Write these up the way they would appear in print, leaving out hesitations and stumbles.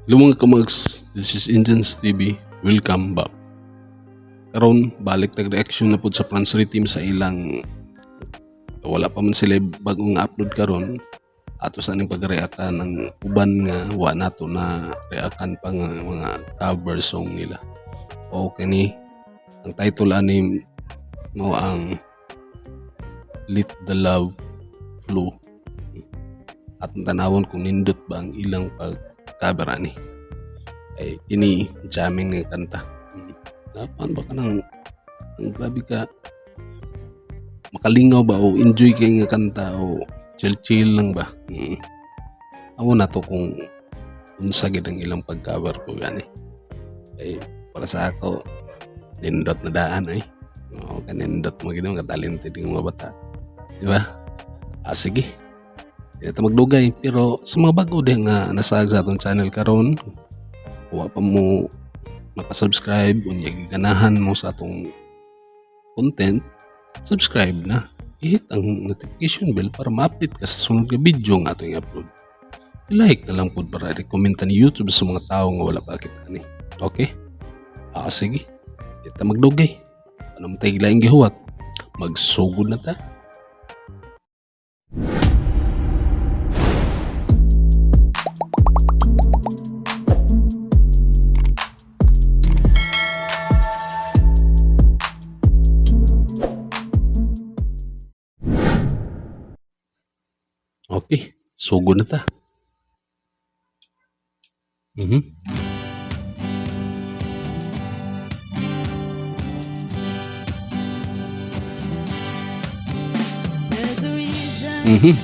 Hello mga kamags, this is Indians TV. Welcome back. Karon balik tag reaction na pud sa France team sa ilang wala pa man sila bagong upload karon ato sa ning pagreactan ng uban nga wa nato na reactan pa nga mga cover song nila. O kani ang title ani mo ang Let the Love Flow. At tanawon kung nindot ba ang ilang pag-cover ani. Ay ini jamming nga kanta. Dapat ba ka nang grabe ka makalingaw ba o enjoy kay nga kanta o chill lang ba? Amo na to kung unsa gid ang ilang pag-cover ko gani. Ay para sa ako nindot na daan ay. O kanindot mo gid mga talented ng mga bata. Di ba? Sige. Ito magdugay pero sa mga bago din nga nasag sa atong channel karon wa pa mo makasubscribe unya giganahan mo sa atong content, subscribe na, i-hit ang notification bell para ma-update ka sa sunod nga video nga atong i-upload. I-like na lang po para i-commenta ni YouTube sa mga tao nga wala pa kita ni. Okay? Sige. Ito magdugay. Ano mo tayo gilaing gihuwat? Magsugod na ta. Okay, sugod na ta.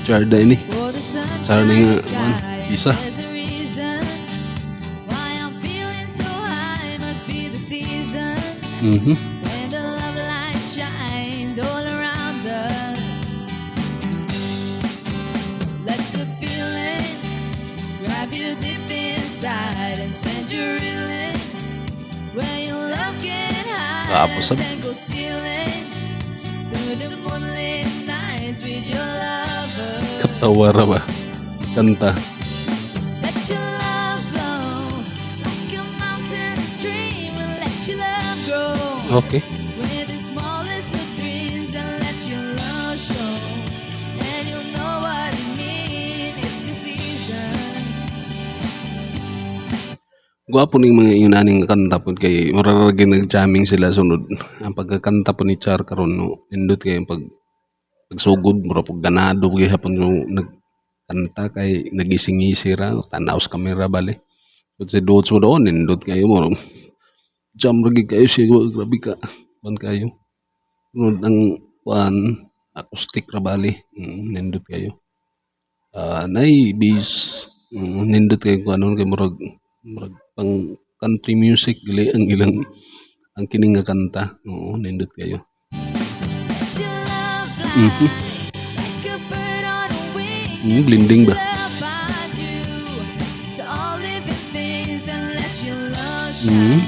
Charda ini. Charda nga isa. When the love light shines all around us, so let the feeling grab you deep inside and send you reeling. When your love get high, then go stealing through the moonlit nights with your lover. Katawara ba? Kanta. Let your love flow like a mountain stream and let your love grow. Okay. With the smallest of dreams and let your love show. And you'll know what it means. It's the season. Gwapo ning mga yunaning kanta po kay mararagin nag-jamming sila sunod. Ang pagkakanta po ni Char karon no, nindot kay pagsugod mura pug ganado kay hapon yung nagkanta kay nagising-ngisi ra tanaw sa kamera bali. But si Dots mo doon nindot kayo mo. Jam lagi kayo siya grabe ka ban kayo. Sunod ang acoustic ra bali. Nindot kayo. Nay bass nindot kayo kung ano kay murag pang country music gali ang ilang ang kining nga kanta. Oo, nindot kayo. Let your love fly like a bird on a wing. Blending ba? Let your love find you to all living things and let your love shine.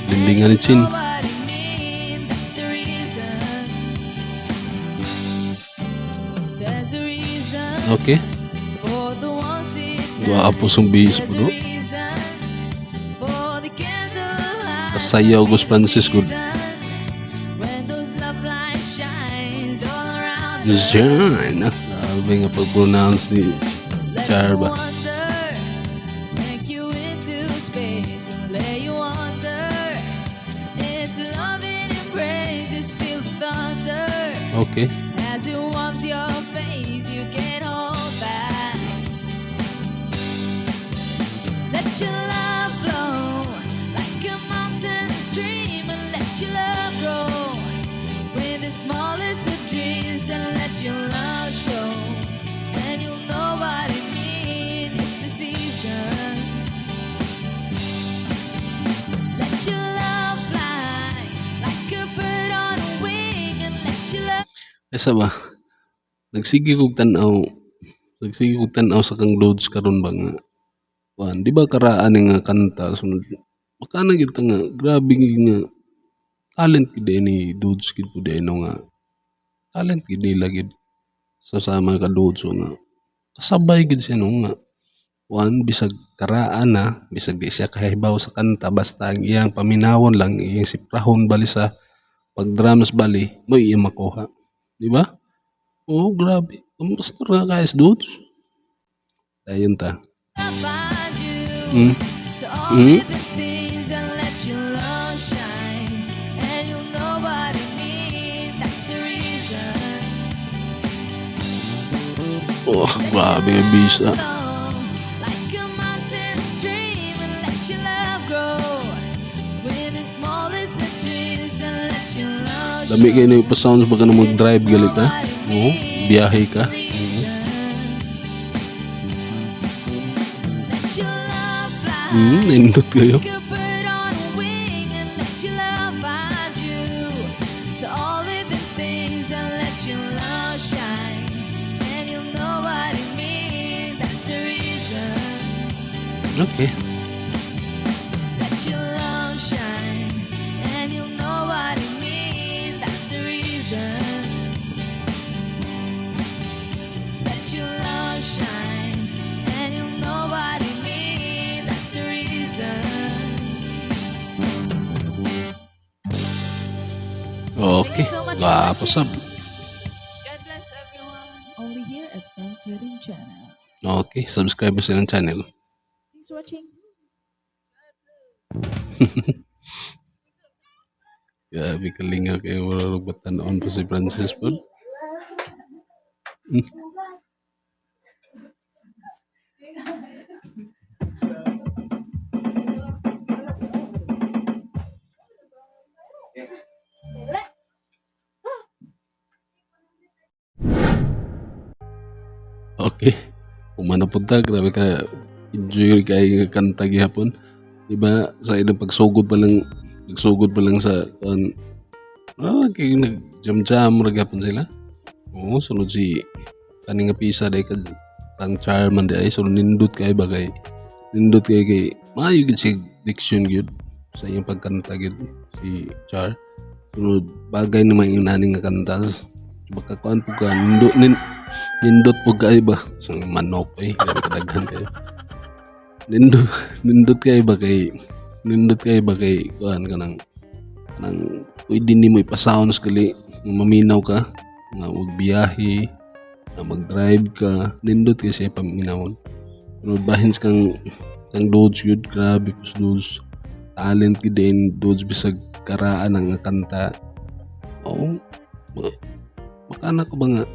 Blending nga ni Chin. Know what it means. That's the reason. There's a reason Okay. for the ones it Gwapo song bass po There's a do. reason for the candlelight. Kasayaw Gus Francisco. When those love lights shines all around us. Diyan. Grabe nga pag-pronounce ni Char ba? Take you into space and let you wonder. It's love in embraces, feel the thunder. Okay. As it warms your face, you get hold back. Let your love flow like a mountain stream and let your love grow. With the smallest of dreams and let your love show. And you'll know what it means. It's the season. Let your love fly like a bird on a wing and let your love. Esa ba? Nagsige kog tanaw sa kang loads karon ba nga. Di ba karaan nga kanta sunod. Baka na gid nga grabe nga talent gid ni dudes gid pud nga. Talent gid nila gid. So sa mga kadudes nga kasabay gid siya no nga kuan bisag karaan na, bisag di siya kahibaw sa kanta, basta ang iyang paminawon lang, iyang siprahon bali sa pag-drums bali, mo iya makuha. Di ba? Oh, grabe. Kamusta na guys, dudes? Ayun ta. find you Hmm? to all Hmm? living things and let your love shine, and you'll know what I mean. That's the reason. Oh, grabe yung bisa. Flow like a mountain stream and let your love grow. With the smallest of dreams and let your love Dami kayo na ipa-sounds baka na mag-drive galit ha? Oo, biyahe ka. Let your love fly. Nindot kayo. Like a bird on a wing and let your love find you to all living things and let your love shine, and you'll know what I mean. That's the reason. Okay. Let your love shine, and you'll know what I mean. That's the reason. Let your love shine, and you'll know what I mean. That's the reason. Okay. Gapo sab. God bless everyone. Only here at Friends Rhythm Channel. Okay, subscribe mo silang channel. Thanks for watching. Grabe kalinga kayo. Mararog ba tanoon po si Francis po? Okay. Umano punta, grabe ka enjoy kay kanta gihapon. Diba sa ilang pagsugod pa lang sa kay nag-jam-jam ra gihapon sila. Oo, sunod si kaning nga pisa day kang charman day sunod nindot kay bagay. Nindot kay maayo gid si diction gyud sa iyang pagkanta gyud si Char. Sunod bagay naman yung naning nga kanta. Baka kuan po ka nindot po kayo ba? So, manok grabe kadaghan kayo. Nindot kayo ba kay kuan ka nang pwede ni mo ipa-sounds kali maminaw ka nga magbiyahe nga mag-drive ka nindot kasi paminawon. Bahins kang dudes yun, grabe kus dudes talent ki din dudes bisag karaan ang kanta. Oo, makana ko ba nga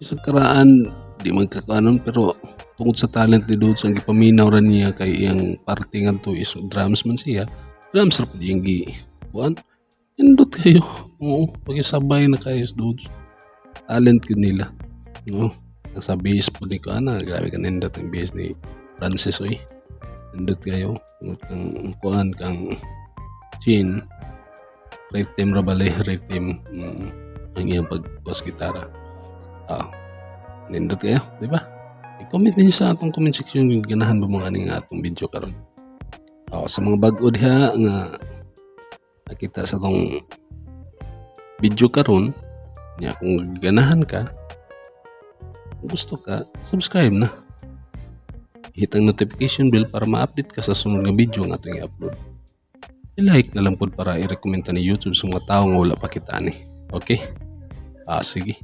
isang karaan di man kakanon pero tungod sa talent ni dudes ang gipaminaw ra niya kay iyang parte nga to is drums man siya. Drums ra pud yung kuan indot kayo. Oo, pagisabay na kayo dudes. Talent ko nila. No? Sa bass po ni ko grabe ka nindot ang bass ni Francis nindot kayo. Kang kuan kang chin rhythm ra balay rhythm ang iyang pagwas gitara. Nindot kayo, di ba? I-comment niyo sa atong comment section yung ganahan ba mga aning atong video karon. Sa mga bag-o diha nga nakita sa atong video karon nya kung ganahan ka, kung gusto ka, subscribe na. Hit ang notification bell para ma-update ka sa sunod nga video nga atong i-upload. I-like na lang po para i-recommend ni YouTube sa mga tao nga wala pa kita ni. Okay? Sige.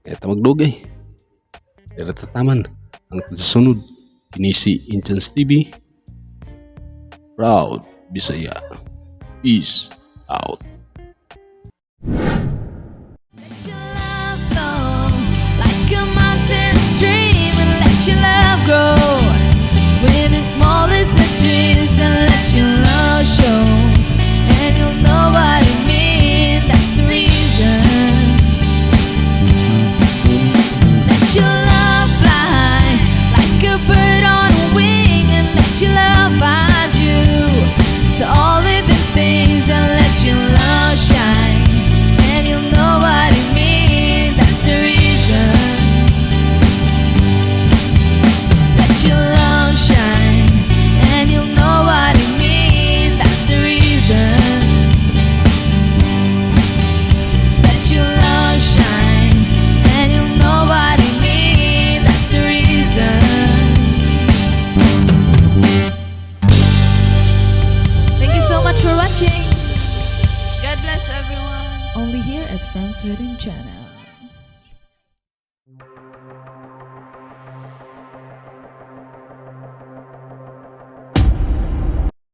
Ito magdugay. Pero tataman ang sunod. Kinisi Inchans TV. Proud Bisaya. Peace out. Let your love flow like a mountain stream and let your love grow with the smallest of dreams and let your love show, and you'll know what I mean. That's the reason. Let your love fly like a bird on a wing and let your love find you to all living things and let your love shine, and you'll know what I mean. That's the reason. Let your watching. God bless everyone. Only here at Friends Wedding Channel.